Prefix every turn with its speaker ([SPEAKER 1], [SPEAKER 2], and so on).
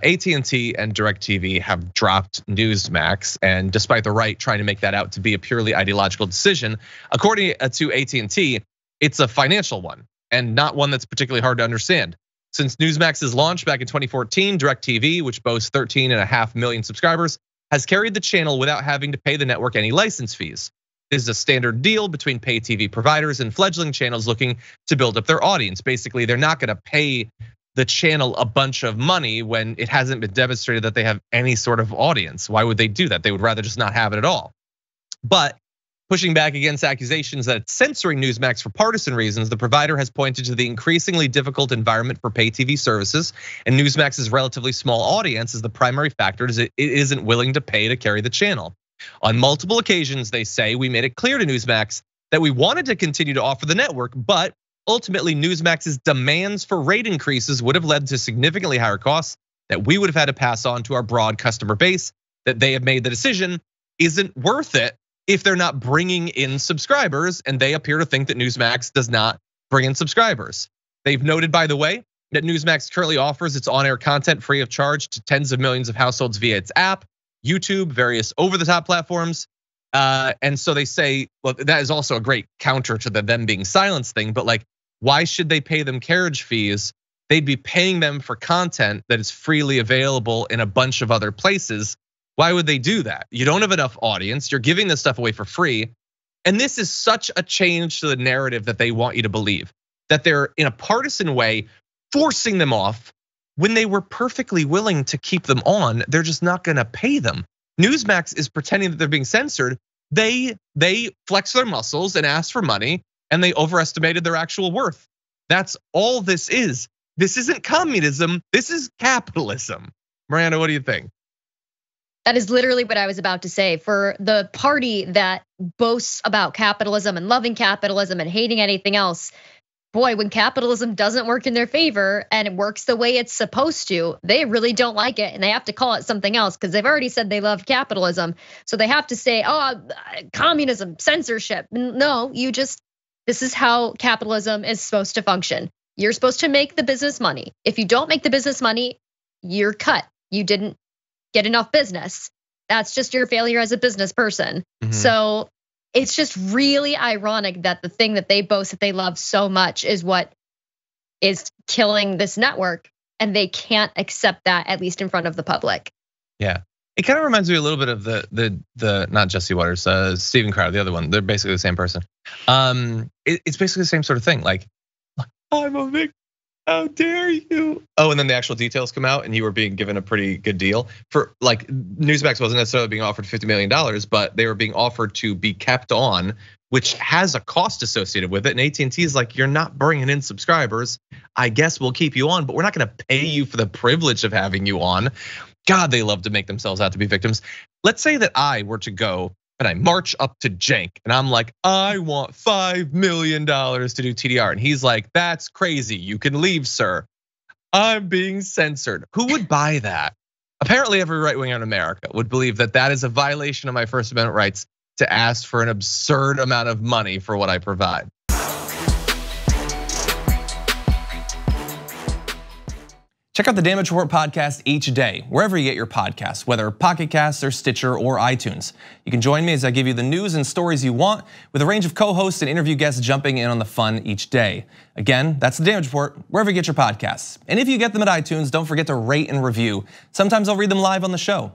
[SPEAKER 1] AT&T and Directv have dropped Newsmax, and despite the right trying to make that out to be a purely ideological decision, according to AT&T, it's a financial one and not one that's particularly hard to understand. Since Newsmax's launch back in 2014, Directv, which boasts 13.5 million subscribers, has carried the channel without having to pay the network any license fees. This is a standard deal between pay TV providers and fledgling channels looking to build up their audience. Basically, they're not gonna pay the channel a bunch of money when it hasn't been demonstrated that they have any sort of audience. Why would they do that? They would rather just not have it at all. But pushing back against accusations that it's censoring Newsmax for partisan reasons, the provider has pointed to the increasingly difficult environment for pay TV services, and Newsmax's relatively small audience is the primary factor as it isn't willing to pay to carry the channel. On multiple occasions, they say, we made it clear to Newsmax that we wanted to continue to offer the network, but ultimately Newsmax's demands for rate increases would have led to significantly higher costs that we would have had to pass on to our broad customer base, that they have made the decision isn't worth it if they're not bringing in subscribers, and they appear to think that Newsmax does not bring in subscribers. They've noted, by the way, that Newsmax currently offers its on-air content free of charge to tens of millions of households via its app, YouTube, various over-the-top platforms. And so they say, well, that is also a great counter to the them being silenced thing, but like, why should they pay them carriage fees? They'd be paying them for content that is freely available in a bunch of other places. Why would they do that? You don't have enough audience, you're giving this stuff away for free. And this is such a change to the narrative that they want you to believe, that they're in a partisan way forcing them off when they were perfectly willing to keep them on. They're just not gonna pay them. Newsmax is pretending that they're being censored. They flex their muscles and ask for money, and they overestimated their actual worth. That's all this is. This isn't communism, this is capitalism. Miranda, what do you think?
[SPEAKER 2] That is literally what I was about to say. For the party that boasts about capitalism and loving capitalism and hating anything else, boy, when capitalism doesn't work in their favor and it works the way it's supposed to, they really don't like it, and they have to call it something else because they've already said they love capitalism. So they have to say, oh, communism, censorship. No, this is how capitalism is supposed to function. You're supposed to make the business money. If you don't make the business money, you're cut. You didn't get enough business. That's just your failure as a business person. So it's just really ironic that the thing that they boast that they love so much is what is killing this network, and they can't accept that, at least in front of the public.
[SPEAKER 1] Yeah, it kind of reminds me a little bit of the not Jesse Waters, Steven Crowder, the other one. They're basically the same person. It's basically the same sort of thing. Like, I'm a victim. How dare you? Oh, and then the actual details come out, and you were being given a pretty good deal for, like, Newsmax wasn't necessarily being offered $50 million, but they were being offered to be kept on, which has a cost associated with it. And AT&T is like, you're not bringing in subscribers. I guess we'll keep you on, but we're not gonna pay you for the privilege of having you on. God, they love to make themselves out to be victims. Let's say that I were to go and I march up to Cenk and I'm like, I want $5 million to do TDR. And he's like, that's crazy, you can leave, sir. I'm being censored. Who would buy that? Apparently every right winger in America would believe that that is a violation of my First Amendment rights to ask for an absurd amount of money for what I provide.
[SPEAKER 3] Check out the Damage Report podcast each day, wherever you get your podcasts, whether Pocket Casts or Stitcher or iTunes. You can join me as I give you the news and stories you want, with a range of co-hosts and interview guests jumping in on the fun each day. Again, that's the Damage Report, wherever you get your podcasts. And if you get them at iTunes, don't forget to rate and review. Sometimes I'll read them live on the show.